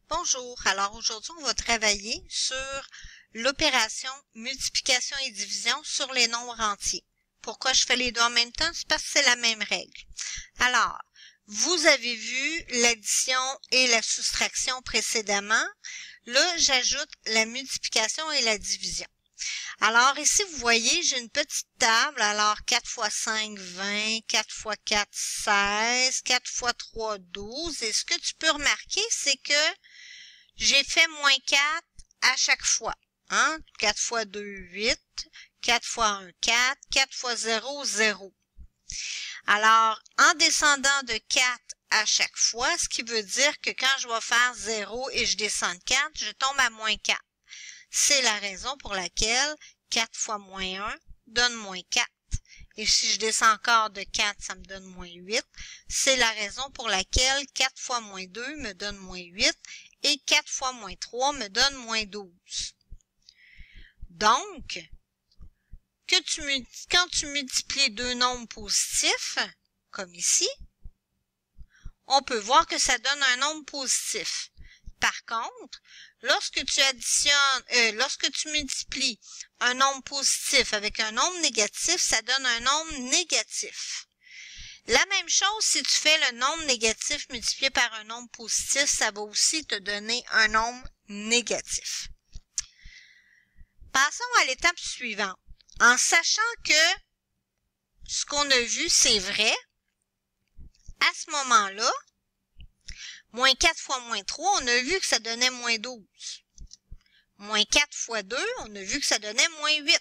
Bonjour, alors aujourd'hui on va travailler sur l'opération multiplication et division sur les nombres entiers. Pourquoi je fais les deux en même temps? C'est parce que c'est la même règle. Alors, vous avez vu l'addition et la soustraction précédemment. Là, j'ajoute la multiplication et la division. Alors ici, vous voyez, j'ai une petite table. Alors 4 x 5, 20, 4 x 4, 16, 4 x 3, 12. Et ce que tu peux remarquer, c'est que j'ai fait moins 4 à chaque fois. 4 x 2, 8. 4 x 1, 4. 4 x 0, 0. Alors, en descendant de 4 à chaque fois, ce qui veut dire que quand je vais faire 0 et je descends de 4, je tombe à moins 4. C'est la raison pour laquelle 4 fois moins 1 donne moins 4. Et si je descends encore de 4, ça me donne moins 8. C'est la raison pour laquelle 4 fois moins 2 me donne moins 8 et 4 fois moins 3 me donne moins 12. Donc, quand tu multiplies deux nombres positifs, comme ici, on peut voir que ça donne un nombre positif. Par contre, lorsque tu multiplies un nombre positif avec un nombre négatif, ça donne un nombre négatif. La même chose, si tu fais le nombre négatif multiplié par un nombre positif, ça va aussi te donner un nombre négatif. Passons à l'étape suivante. En sachant que ce qu'on a vu, c'est vrai, à ce moment-là, moins 4 fois moins 3, on a vu que ça donnait moins 12. Moins 4 fois 2, on a vu que ça donnait moins 8.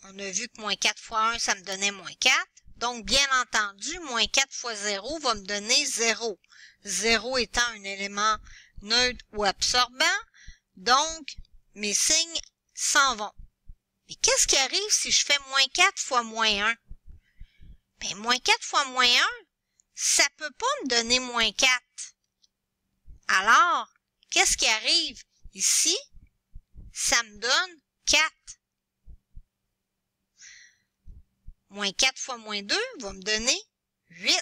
On a vu que moins 4 fois 1, ça me donnait moins 4. Donc, bien entendu, moins 4 fois 0 va me donner 0. 0 étant un élément neutre ou absorbant. Donc, mes signes s'en vont. Mais qu'est-ce qui arrive si je fais moins 4 fois moins 1? Bien, moins 4 fois moins 1, ça ne peut pas me donner moins 4. Alors, qu'est-ce qui arrive ici? Ça me donne 4. Moins 4 fois moins 2 va me donner 8.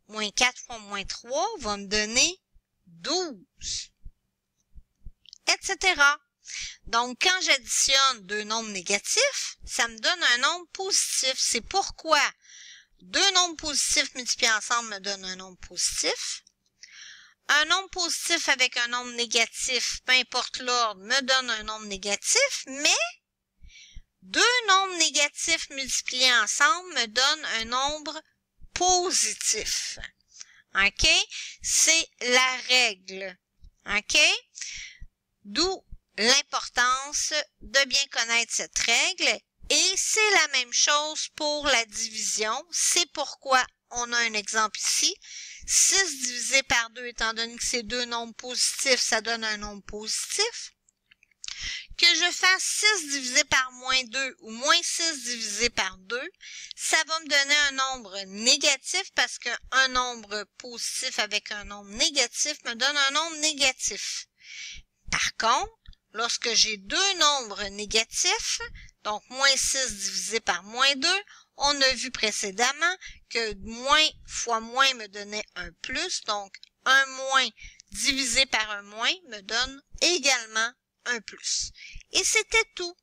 Moins 4 fois moins 3 va me donner 12. Etc. Donc, quand j'additionne deux nombres négatifs, ça me donne un nombre positif. C'est pourquoi deux nombres positifs multipliés ensemble me donnent un nombre positif. Un nombre positif avec un nombre négatif, peu importe l'ordre, me donne un nombre négatif, mais deux nombres négatifs multipliés ensemble me donnent un nombre positif. OK? C'est la règle. OK? D'où l'importance de bien connaître cette règle. Et c'est la même chose pour la division. C'est pourquoi on a un exemple ici. 6 divisé par 2, étant donné que c'est deux nombres positifs, ça donne un nombre positif. Que je fasse 6 divisé par moins 2 ou moins 6 divisé par 2, ça va me donner un nombre négatif parce qu'un nombre positif avec un nombre négatif me donne un nombre négatif. Par contre, lorsque j'ai deux nombres négatifs, donc moins 6 divisé par moins 2, on a vu précédemment que moins fois moins me donnait un plus, donc un moins divisé par un moins me donne également un plus. Et c'était tout.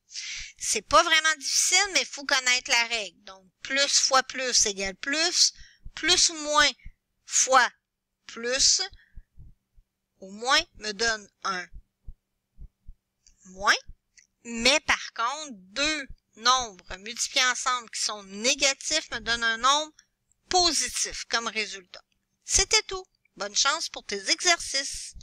C'est pas vraiment difficile, mais il faut connaître la règle. Donc, plus fois plus égale plus ou moins fois plus, ou moins me donne un moins. Mais par contre, deux nombres multipliés ensemble qui sont négatifs me donnent un nombre positif comme résultat. C'était tout. Bonne chance pour tes exercices.